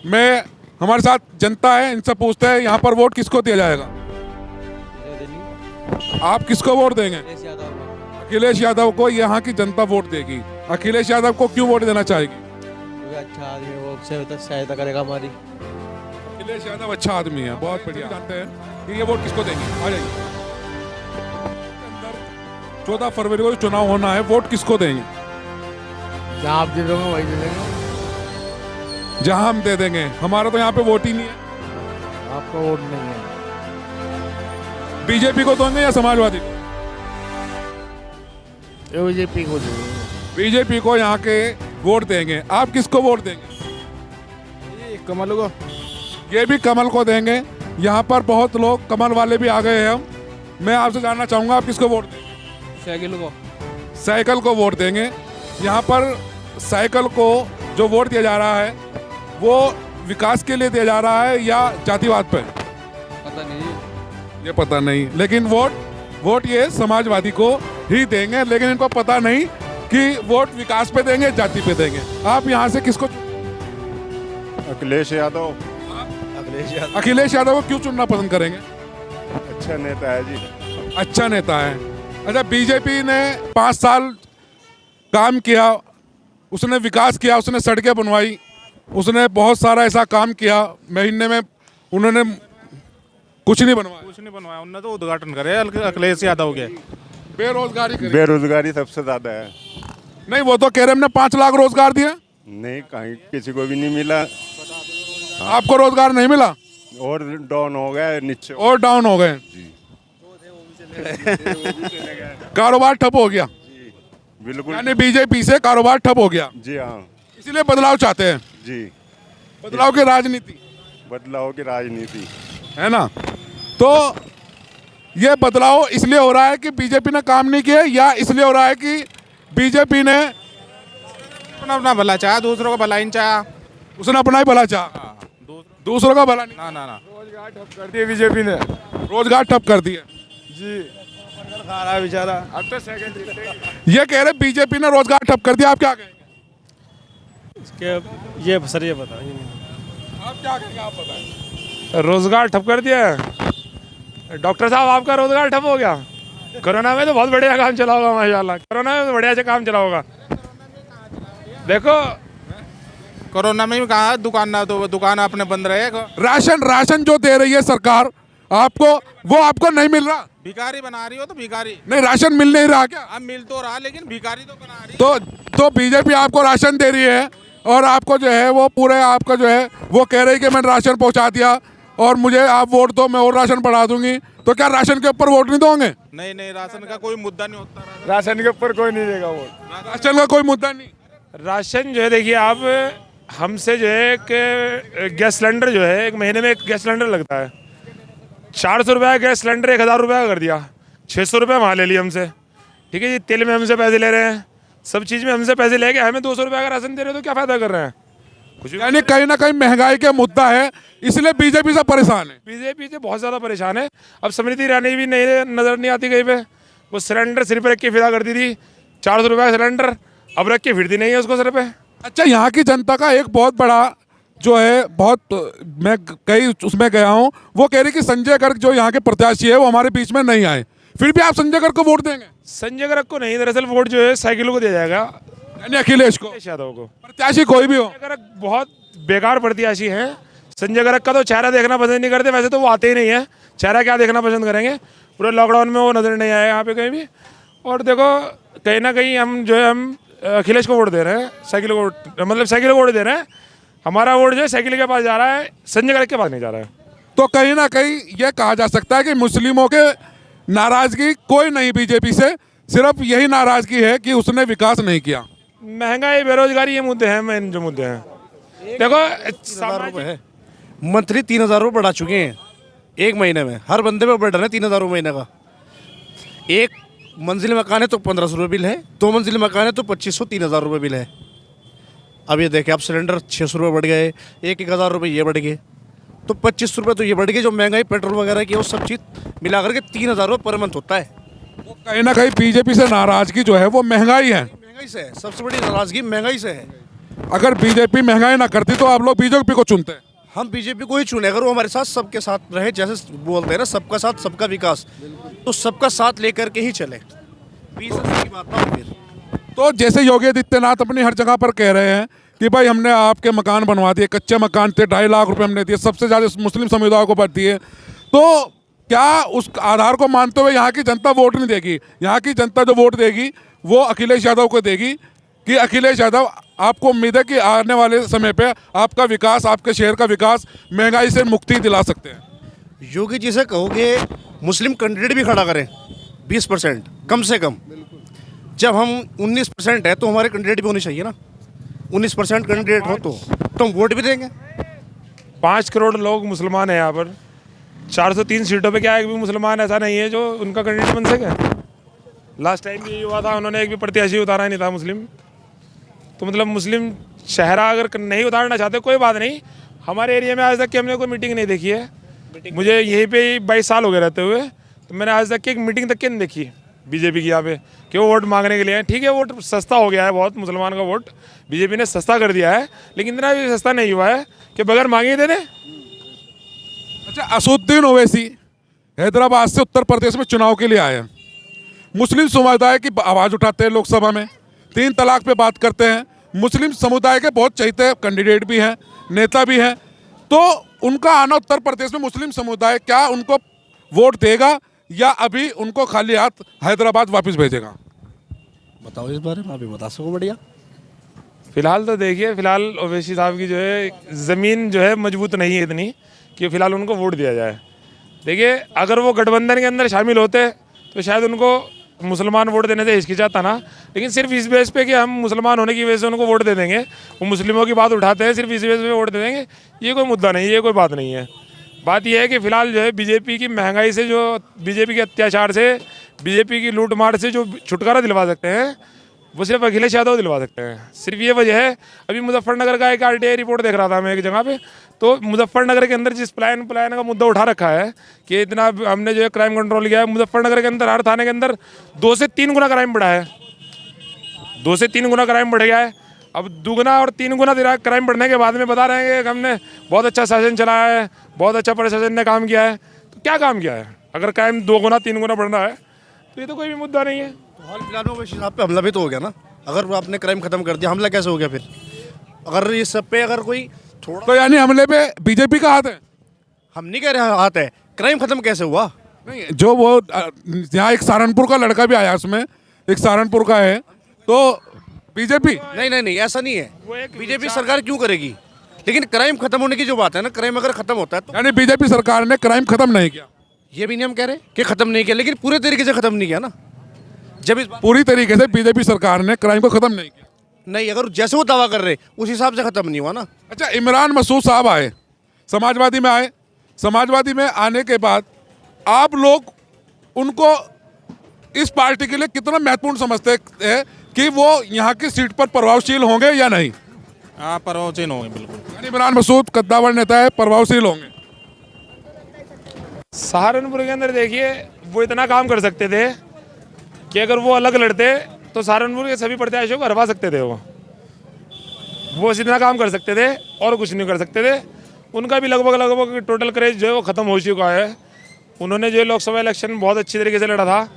मैं हमारे साथ जनता है, इनसे पूछते हैं यहाँ पर वोट किसको दिया जाएगा। आप किसको वोट देंगे? अखिलेश यादव को यहाँ की जनता वोट देगी। अखिलेश यादव को क्यों वोट देना चाहेगी? अच्छा आदमी, वो सहायता करेगा हमारी। अखिलेश यादव अच्छा आदमी है, बहुत बढ़िया। जानते हैं कि ये वोट किसको देंगे। आ जाइए। 14 फरवरी को चुनाव होना है, वोट किसको देंगे? जहाँ आप दे दोगे वही दे देंगे। जहाँ हम दे देंगे, हमारा तो यहाँ पे वोट ही नहीं है। आपका वोट नहीं है। बीजेपी को देंगे या समाजवादी को? बीजेपी को दे देंगे। बीजेपी को यहाँ के वोट देंगे। आप किसको वोट देंगे? कमल को। ये भी कमल को देंगे। यहाँ पर बहुत लोग कमल वाले भी आ गए हैं। हम मैं आपसे जानना चाहूँगा, आप किसको वोट देंगे? साइकिल को। साइकिल को वोट देंगे। यहाँ पर साइकिल को जो वोट दिया जा रहा है वो विकास के लिए दिया जा रहा है या जातिवाद पे? पता नहीं, ये पता नहीं, लेकिन वोट ये समाजवादी को ही देंगे। लेकिन इनको पता नहीं कि वोट विकास पे देंगे, जाति पे देंगे। आप यहाँ से किसको? अखिलेश यादव। अखिलेश यादव को क्यों चुनना पसंद करेंगे? अच्छा नेता है जी। अच्छा नेता है। अच्छा, बीजेपी ने 5 साल काम किया, उसने विकास किया, उसने सड़कें बनवाई, उसने बहुत सारा ऐसा काम किया। महीने में उन्होंने कुछ नहीं बनवाया। उन्होंने तो उद्घाटन करे अखिलेश यादव के। बेरोजगारी सबसे ज्यादा है। नहीं, वो तो कह रहे हमने 5 लाख रोजगार दिया। नहीं, कहीं किसी को भी नहीं मिला। आपको रोजगार नहीं मिला? और डाउन हो गया नीचे। और डाउन हो गए। कारोबार ठप हो गया। बिल्कुल। यानी बीजेपी से कारोबार ठप हो गया। जी हाँ। इसलिए बदलाव चाहते हैं। जी, बदलाव की राजनीति बदलाव की राजनीति है ना। तो ये बदलाव इसलिए हो रहा है कि बीजेपी ने काम नहीं किया, या इसलिए हो रहा है कि बीजेपी ने अपना भला चाहा, दूसरों का भला ही नहीं चाहा। उसने अपना ही भला चाहा, दूसरों का भला नहीं। ना रोजगार ठप कर दिया बीजेपी ने। रोजगार ठप कर दिया जी, खा रहा है बेचारा। अब तो सेकंड ये कह रहे बीजेपी ने रोजगार ठप कर दिया। आप क्या कहेंगे? ये सर ये बता, आप क्या कहेंगे? आप बताएं। रोजगार ठप कर दिया है। डॉक्टर साहब, आपका रोजगार ठप हो गया। कोरोना में तो बहुत बढ़िया काम चला होगा माशाल्लाह। कोरोना में तो बढ़िया से काम चला होगा। देखो, कोरोना में भी कहा दुकान ना, तो दुकान अपने बंद रहे। राशन जो दे रही है सरकार आपको, वो आपको नहीं मिल रहा। भिखारी बना रही हो तो भिखारी। नहीं, राशन मिल नहीं रहा क्या? अब मिल तो रहा, लेकिन भिखारी तो बना रही। तो बीजेपी आपको राशन दे रही है और आपको जो है वो पूरे आपका जो है वो कह रही है कि मैंने राशन पहुंचा दिया और मुझे आप वोट दो, मैं और राशन बढ़ा दूंगी। तो क्या राशन के ऊपर वोट नहीं दोगे? नहीं, राशन का कोई मुद्दा नहीं होता। राशन के ऊपर कोई नहीं देगा वोट। राशन का कोई मुद्दा नहीं। राशन जो है, देखिए आप, हमसे जो है कि गैस सिलेंडर जो है, एक महीने में एक गैस सिलेंडर लगता है। 400 रुपये गैस सिलेंडर 1000 रुपये का कर दिया। 600 रुपये वहाँ ले लिए हमसे। ठीक है जी, तेल में हमसे पैसे ले रहे हैं, सब चीज़ में हमसे पैसे लेके हमें 200 रुपये का राशन दे रहे हैं। तो क्या फ़ायदा कर रहे हैं? कुछ यानी कहीं ना कहीं महंगाई का मुद्दा है, इसलिए बीजेपी से परेशान है। बीजेपी से बहुत ज़्यादा परेशान है। अब स्मृति ईरानी भी नहीं नज़र नहीं आती कहीं पे। वो सिलेंडर सिर पर रख के फिदा करती थी, 400 रुपये का सिलेंडर, अब रख के फिरती नहीं है उसको सिर पे। अच्छा, यहाँ की जनता का एक बहुत बड़ा जो है, बहुत मैं कई उसमें गया हूँ, वो कह रही कि संजय गर्ग जो यहाँ के प्रत्याशी है वो हमारे बीच में नहीं आए। फिर भी आप संजय गर्ग को वोट देंगे? संजय गर्ग को नहीं, दरअसल वोट जो है साइकिल को दिया जाएगा, यानी अखिलेश को, यादव को। प्रत्याशी कोई भी हो। संजय गर्ग बहुत बेकार प्रत्याशी हैं। संजय गर्ग का तो चेहरा देखना पसंद नहीं करते, वैसे तो वो आते ही नहीं है। चेहरा क्या देखना पसंद करेंगे? पूरे लॉकडाउन में वो नजर नहीं आया यहाँ पे कहीं भी। और देखो, कहीं ना कहीं हम जो है हम अखिलेश को वोट दे रहे हैं, साइकिल को, मतलब साइकिल को वोट दे रहे हैं। हमारा वोट जो है साइकिल के पास जा रहा है, संजय गर्ग के पास नहीं जा रहा है। तो कहीं ना कहीं ये कहा जा सकता है कि मुस्लिमों के नाराजगी कोई नहीं बीजेपी से, सिर्फ यही नाराजगी है कि उसने विकास नहीं किया। महंगाई, बेरोजगारी, ये मुद्दे हैं, मेन जो मुद्दे हैं। देखो, मंथली 3000 रुपये बढ़ा चुके हैं एक महीने में। हर बंदे पे बढ़ रहे हैं 3000 रुपये महीने का। एक मंजिल मकान है तो 1500 रुपये बिल है, 2 मंजिल मकान है तो 2500 3000 रुपये बिल है। अब ये देखें, अब सिलेंडर 600 रुपये बढ़ गए, 1000 रुपये ये बढ़ गए, तो 25 रुपये तो ये बढ़ गए। जो महंगाई पेट्रोल वगैरह की वो सब चीज़ मिला करके 3000 रुपये पर मंथ होता है। वो कहीं ना कहीं बीजेपी से नाराजगी जो है वो महंगाई है। महंगाई से है, सबसे बड़ी नाराजगी महंगाई से है। अगर बीजेपी महंगाई ना करती तो आप लोग बीजेपी को चुनते हैं। हम बीजेपी को ही चुने, अगर वो हमारे साथ सबके साथ रहे, जैसे बोलते हैं ना सबका साथ सबका विकास, तो सबका साथ लेकर के ही चले, 20 की बात ना हो फिर। तो जैसे योगी आदित्यनाथ अपनी हर जगह पर कह रहे हैं कि भाई हमने आपके मकान बनवा दिए, कच्चे मकान थे, 2.5 लाख रुपए हमने दिए, सबसे ज़्यादा मुस्लिम समुदाय को बढ़ दिए, तो क्या उस आधार को मानते हुए यहाँ की जनता वोट नहीं देगी? यहाँ की जनता जो वोट देगी वो अखिलेश यादव को देगी कि अखिलेश यादव, आपको उम्मीद है कि आने वाले समय पे आपका विकास, आपके शहर का विकास, महंगाई से मुक्ति दिला सकते हैं? योगी जी से कहोगे मुस्लिम कैंडिडेट भी खड़ा करें 20% कम से कम। जब हम 19% है तो हमारे कैंडिडेट भी होने चाहिए ना, 19% कैंडिडेट हो तो हम वोट भी देंगे। 5 करोड़ लोग मुसलमान हैं यहाँ पर, 403 सीटों पे क्या एक भी मुसलमान ऐसा नहीं है जो उनका कैंडिडेट बन सके? लास्ट टाइम भी हुआ था, उन्होंने एक भी प्रत्याशी उतारा नहीं था मुस्लिम। तो मतलब मुस्लिम शहरा अगर नहीं उतारना चाहते कोई बात नहीं, हमारे एरिया में आज तक की हमने कोई मीटिंग नहीं देखी है। मुझे यहीं पे 22 साल हो गए रहते हुए, तो मैंने आज तक की एक मीटिंग तक की नहीं देखी बीजेपी की यहाँ पे कि वो वोट मांगने के लिए आए। ठीक है, वोट सस्ता हो गया है बहुत, मुसलमान का वोट बीजेपी ने सस्ता कर दिया है, लेकिन इतना भी सस्ता नहीं हुआ है कि बगैर मांगे ही दे दें। अच्छा, असुद्दीन ओवैसी हैदराबाद से उत्तर प्रदेश में चुनाव के लिए आए हैं, मुस्लिम समुदाय की आवाज़ उठाते हैं लोकसभा में, 3 तलाक पे बात करते हैं, मुस्लिम समुदाय के बहुत चहेते कैंडिडेट भी हैं, नेता भी हैं, तो उनका आना उत्तर प्रदेश में मुस्लिम समुदाय क्या उनको वोट देगा या अभी उनको खाली हाथ हैदराबाद वापस भेजेगा? बताओ इस बारे में, अभी बता सको बढ़िया। फिलहाल तो देखिए, फिलहाल ओवैसी साहब की जो है ज़मीन जो है मजबूत नहीं है इतनी कि फिलहाल उनको वोट दिया जाए। देखिए, अगर वो गठबंधन के अंदर शामिल होते तो शायद उनको मुसलमान वोट देने से हिचकिचाता ना, लेकिन सिर्फ इस बेस पे कि हम मुसलमान होने की वजह से उनको वोट दे देंगे, वो मुस्लिमों की बात उठाते हैं, सिर्फ इस बेस पे वोट दे देंगे, ये कोई मुद्दा नहीं है, ये कोई बात नहीं है। बात यह है कि फिलहाल जो है बीजेपी की महंगाई से, जो बीजेपी के अत्याचार से, बीजेपी की लूट मार से जो छुटकारा दिलवा सकते हैं वो सिर्फ अखिलेश यादव दिलवा सकते हैं। सिर्फ ये वजह है, अभी मुजफ्फरनगर का एक RTI रिपोर्ट देख रहा था मैं एक जगह पे, तो मुजफ्फरनगर के अंदर जिस प्लान का मुद्दा उठा रखा है कि इतना हमने जो है क्राइम कंट्रोल किया है, मुजफ्फरनगर के अंदर हर थाने के अंदर 2 से 3 गुना क्राइम बढ़ा है, 2 से 3 गुना क्राइम बढ़ गया है। अब 2 गुना और 3 गुना क्राइम बढ़ने के बाद में बता रहे हैं कि हमने बहुत अच्छा शासन चलाया है, बहुत अच्छा प्रशासन ने काम किया है। तो क्या काम किया है? अगर क्राइम 2 गुना 3 गुना बढ़ रहा है तो ये तो कोई भी मुद्दा नहीं है। हाल फिलहाल में ओवैसी साहब पे हमला भी तो हो गया ना, अगर आपने क्राइम खत्म कर दिया, हमला कैसे हो गया फिर? अगर इस सब पे अगर कोई थोड़ा, तो यानी हमले पे बीजेपी का हाथ है? हम नहीं कह रहे हाथ है, क्राइम खत्म कैसे हुआ? नहीं, जो वो यहाँ एक सहारनपुर का लड़का भी आया, उसमें एक सहारनपुर का है, तो बीजेपी नहीं ऐसा नहीं है। बीजेपी सरकार क्यों करेगी? लेकिन क्राइम खत्म होने की जो बात है ना, क्राइम अगर खत्म होता है तो, यानी बीजेपी सरकार ने क्राइम खत्म नहीं किया? ये भी नहीं हम कह रहे कि खत्म नहीं किया, लेकिन पूरे तरीके से खत्म नहीं किया ना। जब इस पूरी तरीके से बीजेपी सरकार ने क्राइम को खत्म नहीं किया। नहीं, अगर जैसे वो दावा कर रहे उस हिसाब से खत्म नहीं हुआ ना। अच्छा, इमरान मसूद साहब आए, समाजवादी में आए, समाजवादी में आने के बाद आप लोग उनको इस पार्टी के लिए कितना महत्वपूर्ण समझते हैं कि वो यहाँ की सीट पर प्रभावशील होंगे या नहीं? हाँ, प्रभावशील होंगे बिल्कुल। यानी इमरान मसूद कद्दावर नेता है, प्रभावशील होंगे। सहारनपुर के अंदर देखिए, वो इतना काम कर सकते थे कि अगर वो अलग लड़ते तो सहारनपुर के सभी प्रत्याशियों को हरवा सकते थे। वो इतना काम कर सकते थे और कुछ नहीं कर सकते थे। उनका भी लगभग टोटल क्रेज जो है वो ख़त्म हो चुका है। उन्होंने जो लोकसभा इलेक्शन बहुत अच्छी तरीके से लड़ा था,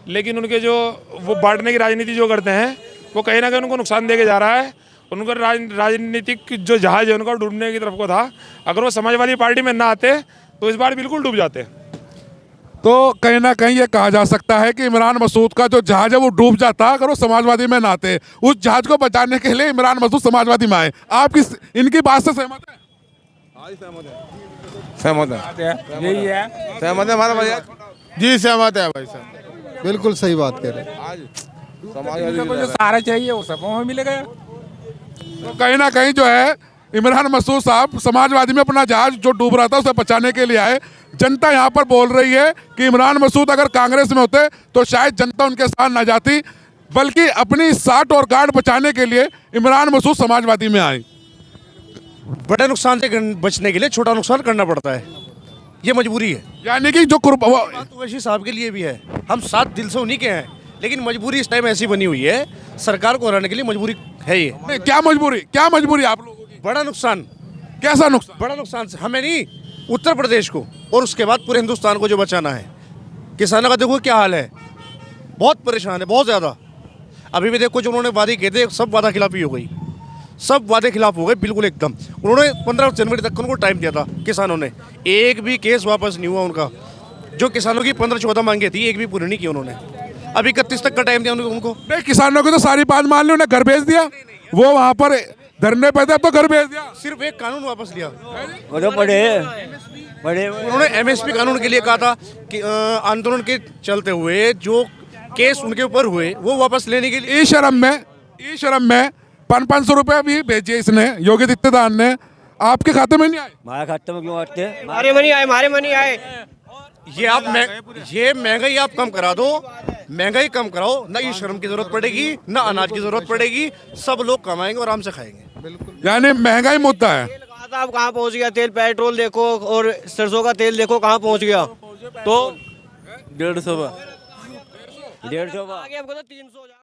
लेकिन उनके जो वो बांटने की राजनीति जो करते हैं वो कहीं ना कहीं उनको नुकसान दे के जा रहा है। उनका राजनीतिक जो जहाज है उनका डूबने की तरफ को था। अगर वो समाजवादी पार्टी में ना आते तो इस बार बिल्कुल डूब जाते। तो कहीं ना कहीं ये कहा जा सकता है कि इमरान मसूद का जो जहाज है वो डूब जाता अगर वो समाजवादी में ना आते। उस जहाज को बचाने के लिए इमरान मसूद समाजवादी में आए। आप इनकी बात से सहमत हैं? सहमत है, यही है, सहमत है हमारा भैया जी, सहमत है भाई साहब, बिल्कुल सही बात कह रहे हैं। आज समाजवादी जो सहारा चाहिए वो सब हमें मिलेगा। तो कहीं ना कहीं जो है इमरान मसूद साहब समाजवादी में अपना जहाज जो डूब रहा था उसे बचाने के लिए आए। जनता यहाँ पर बोल रही है कि इमरान मसूद अगर कांग्रेस में होते तो शायद जनता उनके साथ न जाती, बल्कि अपनी साठ और गांठ बचाने के लिए इमरान मसूद समाजवादी में आए। बड़े नुकसान से बचने के लिए छोटा नुकसान करना पड़ता है, ये मजबूरी है। यानी कि जो ओवैसी साहब के लिए भी है, हम साथ दिल से उन्हीं के हैं, लेकिन मजबूरी इस टाइम ऐसी बनी हुई है, सरकार को हराने के लिए मजबूरी है ये। नहीं, क्या मजबूरी आप लोगों की? बड़ा नुकसान, कैसा नुकसान? बड़ा नुकसान से हमें नहीं, उत्तर प्रदेश को और उसके बाद पूरे हिंदुस्तान को जो बचाना है। किसानों का देखो क्या हाल है, बहुत परेशान है, बहुत ज़्यादा। अभी भी देखो जो उन्होंने वादे किए थे, सब वादा खिलाफी हो गई, सब वादे खिलाफ हो गए बिल्कुल एकदम। उन्होंने 15 जनवरी तक उनको टाइम दिया था किसानों ने, एक भी केस वापस नहीं हुआ उनका। जो किसानों की 15-14 मांगे थी, एक भी पूरी नहीं की उन्होंने। अभी 31 तक का टाइम दिया उनको। नहीं, किसानों की तो सारी बात मान ली, उन्हें घर भेज दिया। वो वहां पर धरने पे थे, अब तो घर भेज दिया। सिर्फ एक कानून वापस लिया। वो तो बड़े उन्होंने एमएसपी कानून के लिए कहा था कि आंदोलन के चलते हुए जो केस उनके ऊपर हुए वो वापस लेने के लिए। ई शर्म में 500 रुपए भी भेजे इसने, योगी आदित्यनाथ ने, आपके खाते में नहीं आए। हमारे खाते में क्यों आते हैं? हमारे मनी आए, हमारे मनी आए। ये महंगाई आप कम करा दो, महंगाई कम कराओ, ना ये शर्म की जरूरत पड़ेगी, ना अनाज की जरूरत पड़ेगी, सब लोग कमाएंगे और आराम से खाएंगे। यानी महंगाई मुद्दा है। तेल कहा था, अब कहाँ पहुँच गया तेल? पेट्रोल देखो और सरसों का तेल देखो कहाँ पहुँच गया। तो 150 150 आगे हमको तो 300